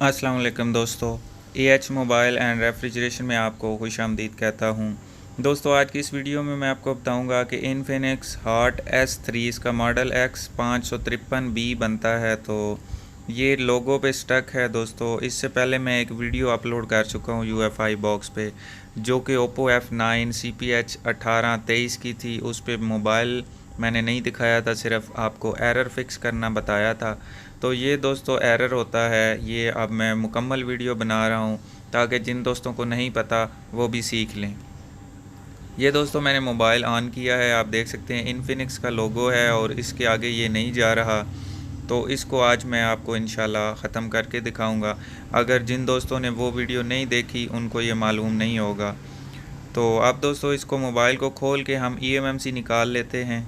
अस्सलाम वालेकुम दोस्तों, एएच मोबाइल एंड रेफ्रिजरेशन में आपको खुशामदीद कहता हूँ। दोस्तों, आज की इस वीडियो में मैं आपको बताऊँगा कि इन्फिनिक्स हॉट S3 इसका मॉडल X553B बनता है। तो ये लोगो पे स्टक है दोस्तों। इससे पहले मैं एक वीडियो अपलोड कर चुका हूँ UFI बॉक्स पे, जो कि ओप्पो F9 CPH 1823 की थी। उस पर मोबाइल मैंने नहीं दिखाया था, सिर्फ आपको एरर फिक्स करना बताया था। तो ये दोस्तों एरर होता है, ये अब मैं मुकम्मल वीडियो बना रहा हूँ ताकि जिन दोस्तों को नहीं पता वो भी सीख लें। ये दोस्तों मैंने मोबाइल ऑन किया है, आप देख सकते हैं इन्फिनिक्स का लोगो है और इसके आगे ये नहीं जा रहा। तो इसको आज मैं आपको इंशाल्लाह ख़त्म करके दिखाऊंगा। अगर जिन दोस्तों ने वो वीडियो नहीं देखी उनको ये मालूम नहीं होगा। तो अब दोस्तों इसको मोबाइल को खोल के हम eMMC निकाल लेते हैं।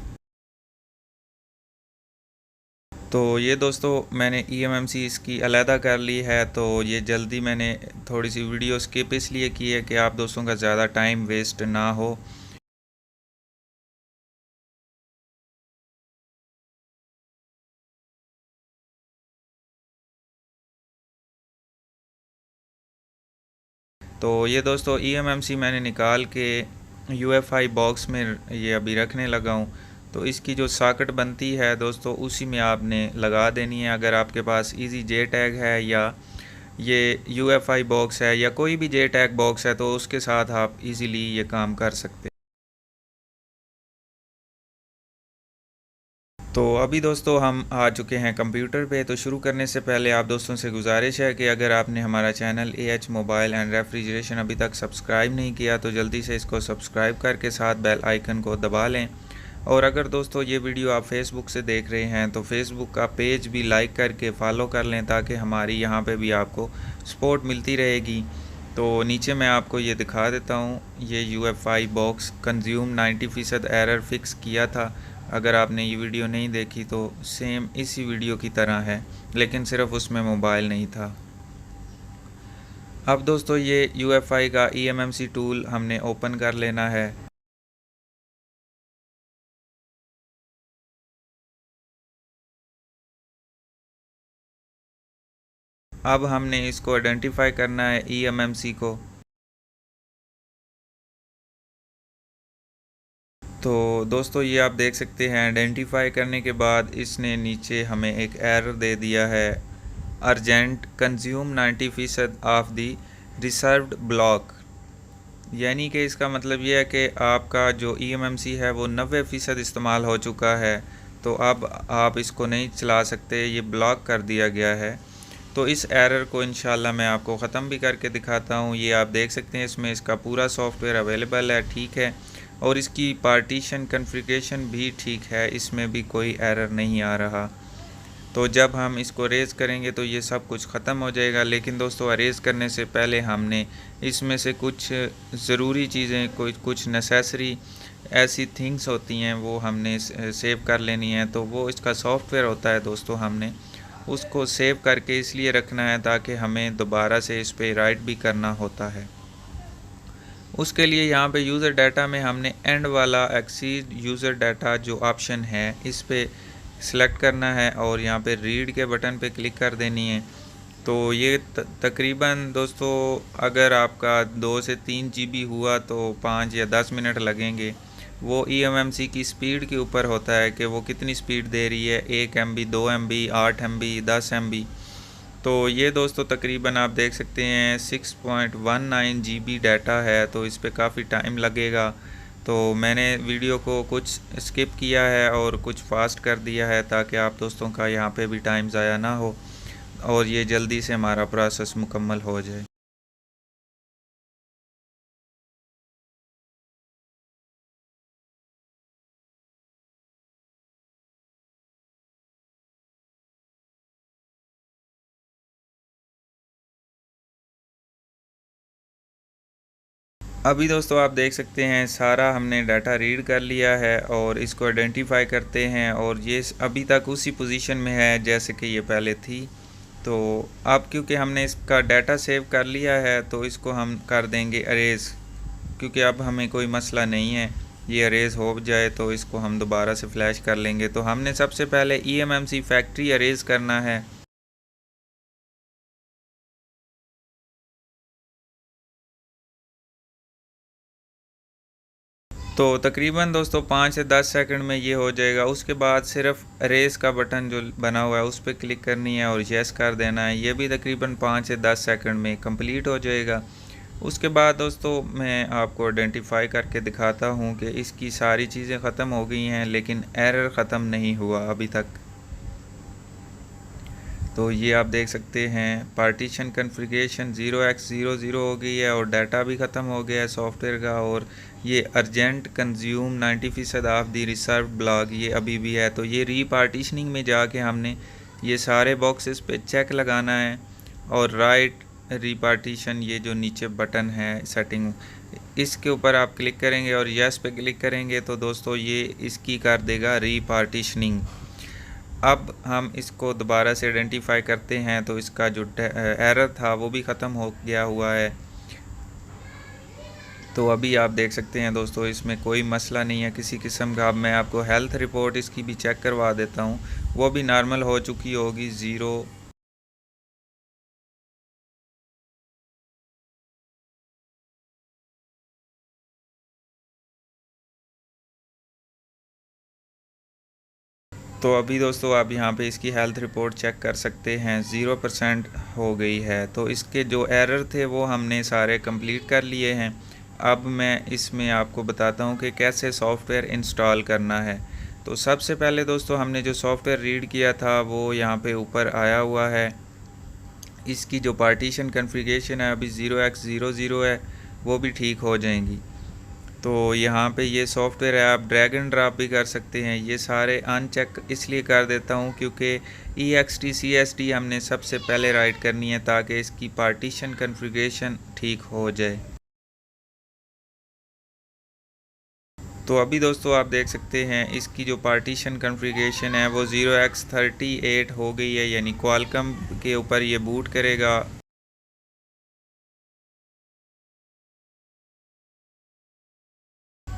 तो ये दोस्तों मैंने eMMC इसकी अलहदा कर ली है। तो ये जल्दी मैंने थोड़ी सी वीडियो स्किप इसलिए की है कि आप दोस्तों का ज़्यादा टाइम वेस्ट ना हो। तो ये दोस्तों eMMC मैंने निकाल के UFI बॉक्स में ये अभी रखने लगा हूँ। तो इसकी जो सॉकेट बनती है दोस्तों उसी में आपने लगा देनी है। अगर आपके पास इजी जे टैग है या ये UFI बॉक्स है या कोई भी जे टैग बॉक्स है तो उसके साथ आप इजीली ये काम कर सकते हैं। तो अभी दोस्तों हम आ चुके हैं कंप्यूटर पे। तो शुरू करने से पहले आप दोस्तों से गुजारिश है कि अगर आपने हमारा channel AH mobile and refrigeration अभी तक सब्सक्राइब नहीं किया तो जल्दी से इसको सब्सक्राइब करके साथ बेल आइकन को दबा लें। और अगर दोस्तों ये वीडियो आप फेसबुक से देख रहे हैं तो फेसबुक का पेज भी लाइक करके फॉलो कर लें ताकि हमारी यहाँ पे भी आपको सपोर्ट मिलती रहेगी। तो नीचे मैं आपको ये दिखा देता हूँ, ये UFI box consume 90% error fix किया था। अगर आपने ये वीडियो नहीं देखी तो सेम इसी वीडियो की तरह है, लेकिन सिर्फ उसमें मोबाइल नहीं था। अब दोस्तों ये UFI का eMMC टूल हमने ओपन कर लेना है। अब हमने इसको आइडेंटिफाई करना है eMMC को। तो दोस्तों ये आप देख सकते हैं आइडेंटिफाई करने के बाद इसने नीचे हमें एक एरर दे दिया है, urgent consume 90% of the reserved block. यानी कि इसका मतलब ये है कि आपका जो eMMC है वो 90% इस्तेमाल हो चुका है। तो अब आप इसको नहीं चला सकते, ये ब्लॉक कर दिया गया है। तो इस एरर को इंशाल्लाह मैं आपको ख़त्म भी करके दिखाता हूँ। ये आप देख सकते हैं इसमें इसका पूरा सॉफ्टवेयर अवेलेबल है, ठीक है। और इसकी पार्टीशन कॉन्फ़िगरेशन भी ठीक है, इसमें भी कोई एरर नहीं आ रहा। तो जब हम इसको अरेज़ करेंगे तो ये सब कुछ ख़त्म हो जाएगा। लेकिन दोस्तों अरेज़ करने से पहले हमने इसमें से कुछ ज़रूरी चीज़ें, कुछ नेसेसरी ऐसी थिंग्स होती हैं वो हमने सेव कर लेनी है। तो वो इसका सॉफ्टवेयर होता है दोस्तों, हमने उसको सेव करके इसलिए रखना है ताकि हमें दोबारा से इस पर राइट भी करना होता है। उसके लिए यहाँ पे यूज़र डाटा में हमने एंड वाला एक्सीड यूज़र डाटा जो ऑप्शन है इस पर सिलेक्ट करना है और यहाँ पे रीड के बटन पे क्लिक कर देनी है। तो ये तकरीबन दोस्तों अगर आपका 2 से 3 GB हुआ तो 5 या 10 मिनट लगेंगे। वो eMMC की स्पीड के ऊपर होता है कि वो कितनी स्पीड दे रही है, 1 MB 2 MB 8 MB 10 MB। तो ये दोस्तों तकरीबन आप देख सकते हैं 6.19 GB डाटा है, तो इस पर काफ़ी टाइम लगेगा। तो मैंने वीडियो को कुछ स्किप किया है और कुछ फास्ट कर दिया है ताकि आप दोस्तों का यहाँ पे भी टाइम ज़ाया ना हो और ये जल्दी से हमारा प्रोसेस मुकम्मल हो जाए। अभी दोस्तों आप देख सकते हैं सारा हमने डाटा रीड कर लिया है और इसको आइडेंटिफाई करते हैं और ये अभी तक उसी पोजीशन में है जैसे कि ये पहले थी। तो अब क्योंकि हमने इसका डाटा सेव कर लिया है तो इसको हम कर देंगे अरेज़, क्योंकि अब हमें कोई मसला नहीं है। ये अरेज़ हो जाए तो इसको हम दोबारा से फ्लैश कर लेंगे। तो हमने सबसे पहले eMMC फैक्ट्री अरेज़ करना है। तो तकरीबन दोस्तों 5 से 10 सेकंड में ये हो जाएगा। उसके बाद सिर्फ रेस का बटन जो बना हुआ है उस पर क्लिक करनी है और यस कर देना है। ये भी तकरीबन 5 से 10 सेकंड में कंप्लीट हो जाएगा। उसके बाद दोस्तों मैं आपको आइडेंटिफाई करके दिखाता हूँ कि इसकी सारी चीज़ें ख़त्म हो गई हैं, लेकिन एरर ख़त्म नहीं हुआ अभी तक। तो ये आप देख सकते हैं पार्टीशन कन्फिग्रेशन 0x00 हो गई है और डाटा भी ख़त्म हो गया है सॉफ्टवेयर का। और ये urgent consume 90% of the reserve block ये अभी भी है। तो ये रीपार्टीशनिंग में जाके हमने ये सारे बॉक्सेस पे चेक लगाना है और राइट रीपार्टीशन ये जो नीचे बटन है सेटिंग इसके ऊपर आप क्लिक करेंगे और यस पे क्लिक करेंगे तो दोस्तों ये इसकी कर देगा रीपार्टीशनिंग। अब हम इसको दोबारा से आइडेंटिफाई करते हैं तो इसका जो एरर था वो भी ख़त्म हो गया हुआ है। तो अभी आप देख सकते हैं दोस्तों इसमें कोई मसला नहीं है किसी किस्म का। अब मैं आपको हेल्थ रिपोर्ट इसकी भी चेक करवा देता हूँ, वो भी नॉर्मल हो चुकी होगी 0। तो अभी दोस्तों आप यहाँ पे इसकी हेल्थ रिपोर्ट चेक कर सकते हैं 0% हो गई है। तो इसके जो एरर थे वो हमने सारे कंप्लीट कर लिए हैं। अब मैं इसमें आपको बताता हूँ कि कैसे सॉफ्टवेयर इंस्टॉल करना है। तो सबसे पहले दोस्तों हमने जो सॉफ्टवेयर रीड किया था वो यहाँ पे ऊपर आया हुआ है। इसकी जो पार्टीशन कन्फिग्रेशन है अभी 0x00 है, वो भी ठीक हो जाएंगी। तो यहाँ पे ये सॉफ्टवेयर है, आप ड्रैग एंड ड्रॉप भी कर सकते हैं। ये सारे अनचेक इसलिए कर देता हूँ क्योंकि EXTCSD हमने सबसे पहले राइट करनी है ताकि इसकी पार्टीशन कन्फिग्रेशन ठीक हो जाए। तो अभी दोस्तों आप देख सकते हैं इसकी जो पार्टीशन कन्फिग्रेशन है वो 0x38 हो गई है, यानी क्वालकॉम के ऊपर ये बूट करेगा।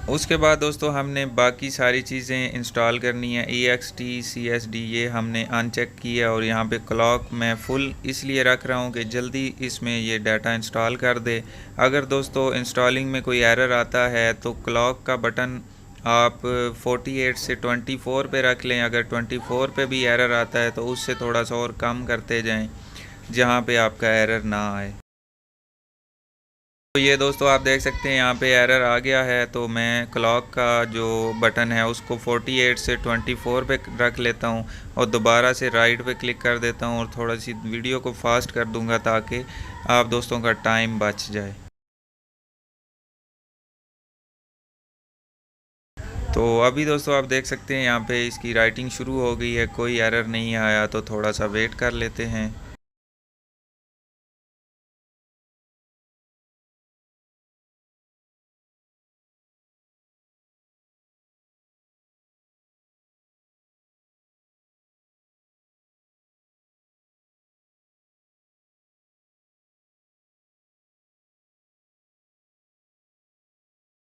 उसके बाद दोस्तों हमने बाकी सारी चीज़ें इंस्टॉल करनी है। EXTCSD ये हमने अनचेक किया और यहाँ पे क्लॉक मैं फुल इसलिए रख रहा हूँ कि जल्दी इसमें ये डाटा इंस्टॉल कर दे। अगर दोस्तों इंस्टॉलिंग में कोई एरर आता है तो क्लॉक का बटन आप 48 से 24 पे रख लें। अगर 24 पे भी एरर आता है तो उससे थोड़ा सा और कम करते जाएँ जहाँ पे आपका एरर ना आए। तो ये दोस्तों आप देख सकते हैं यहाँ पे एरर आ गया है। तो मैं क्लॉक का जो बटन है उसको 48 से 24 पे रख लेता हूँ और दोबारा से राइट पे क्लिक कर देता हूँ और थोड़ा सी वीडियो को फास्ट कर दूँगा ताकि आप दोस्तों का टाइम बच जाए। तो अभी दोस्तों आप देख सकते हैं यहाँ पे इसकी राइटिंग शुरू हो गई है, कोई एरर नहीं आया। तो थोड़ा सा वेट कर लेते हैं।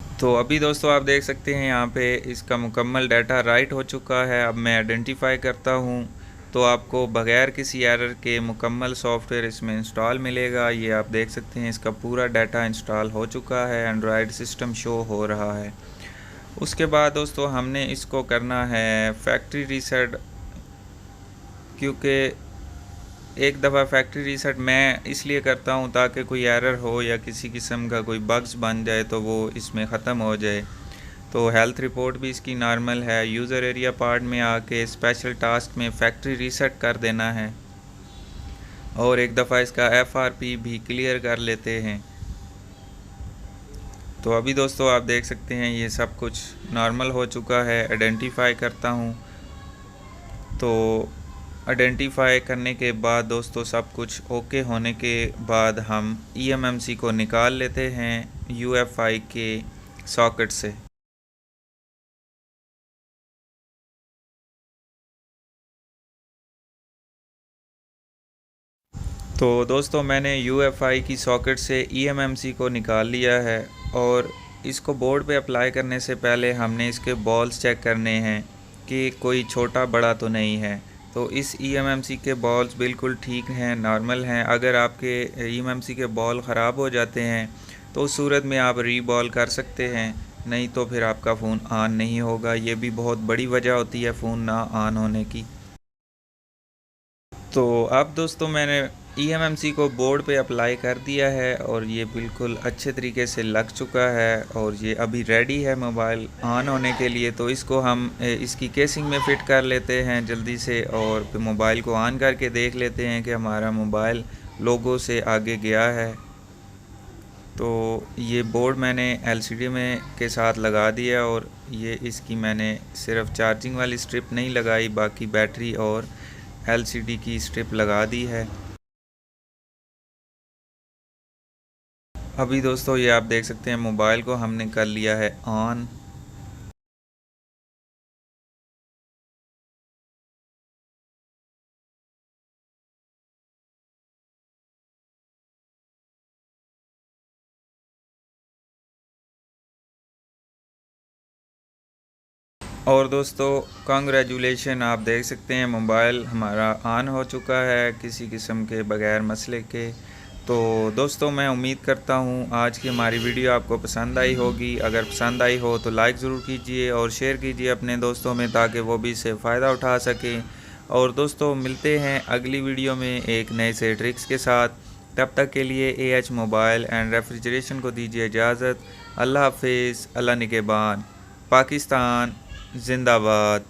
तो अभी दोस्तों आप देख सकते हैं यहाँ पे इसका मुकम्मल डाटा राइट हो चुका है। अब मैं आइडेंटिफाई करता हूँ तो आपको बगैर किसी एरर के मुकम्मल सॉफ्टवेयर इसमें इंस्टॉल मिलेगा। ये आप देख सकते हैं इसका पूरा डाटा इंस्टॉल हो चुका है, एंड्रॉयड सिस्टम शो हो रहा है। उसके बाद दोस्तों हमने इसको करना है फैक्ट्री रीसेट, क्योंकि एक दफ़ा फैक्ट्री रीसेट मैं इसलिए करता हूँ ताकि कोई एरर हो या किसी किस्म का कोई बग्स बन जाए तो वो इसमें ख़त्म हो जाए। तो हेल्थ रिपोर्ट भी इसकी नॉर्मल है। यूज़र एरिया पार्ट में आके स्पेशल टास्क में फैक्ट्री रीसेट कर देना है और एक दफ़ा इसका FRP भी क्लियर कर लेते हैं। तो अभी दोस्तों आप देख सकते हैं ये सब कुछ नॉर्मल हो चुका है। आइडेंटिफाई करता हूँ तो आइडेंटिफाई करने के बाद दोस्तों सब कुछ ओके होने के बाद हम eMMC को निकाल लेते हैं UEFI के सॉकेट से। तो दोस्तों मैंने UEFI की सॉकेट से eMMC को निकाल लिया है और इसको बोर्ड पे अप्लाई करने से पहले हमने इसके बॉल्स चेक करने हैं कि कोई छोटा बड़ा तो नहीं है। तो इस eMMC के बॉल्स बिल्कुल ठीक हैं, नॉर्मल हैं। अगर आपके eMMC के बॉल ख़राब हो जाते हैं तो उस सूरत में आप रीबॉल कर सकते हैं, नहीं तो फिर आपका फ़ोन ऑन नहीं होगा। ये भी बहुत बड़ी वजह होती है फ़ोन ना ऑन होने की। तो अब दोस्तों मैंने eMMC को बोर्ड पे अप्लाई कर दिया है और ये बिल्कुल अच्छे तरीके से लग चुका है और ये अभी रेडी है मोबाइल ऑन होने के लिए। तो इसको हम इसकी केसिंग में फ़िट कर लेते हैं जल्दी से और फिर मोबाइल को ऑन करके देख लेते हैं कि हमारा मोबाइल लोगो से आगे गया है। तो ये बोर्ड मैंने LCD में के साथ लगा दिया और ये इसकी मैंने सिर्फ चार्जिंग वाली स्ट्रिप नहीं लगाई, बाकी बैटरी और LCD की स्ट्रिप लगा दी है। अभी दोस्तों ये आप देख सकते हैं मोबाइल को हमने कर लिया है ऑन। और दोस्तों कांग्रेचुलेशन, आप देख सकते हैं मोबाइल हमारा ऑन हो चुका है किसी किस्म के बगैर मसले के। तो दोस्तों मैं उम्मीद करता हूँ आज की हमारी वीडियो आपको पसंद आई होगी। अगर पसंद आई हो तो लाइक ज़रूर कीजिए और शेयर कीजिए अपने दोस्तों में ताकि वो भी इससे फ़ायदा उठा सकें। और दोस्तों मिलते हैं अगली वीडियो में एक नए से ट्रिक्स के साथ। तब तक के लिए AH मोबाइल एंड रेफ्रिजरेशन को दीजिए इजाज़त। अल्लाह हाफिज़, अल्लाह निगहबान, पाकिस्तान जिंदाबाद।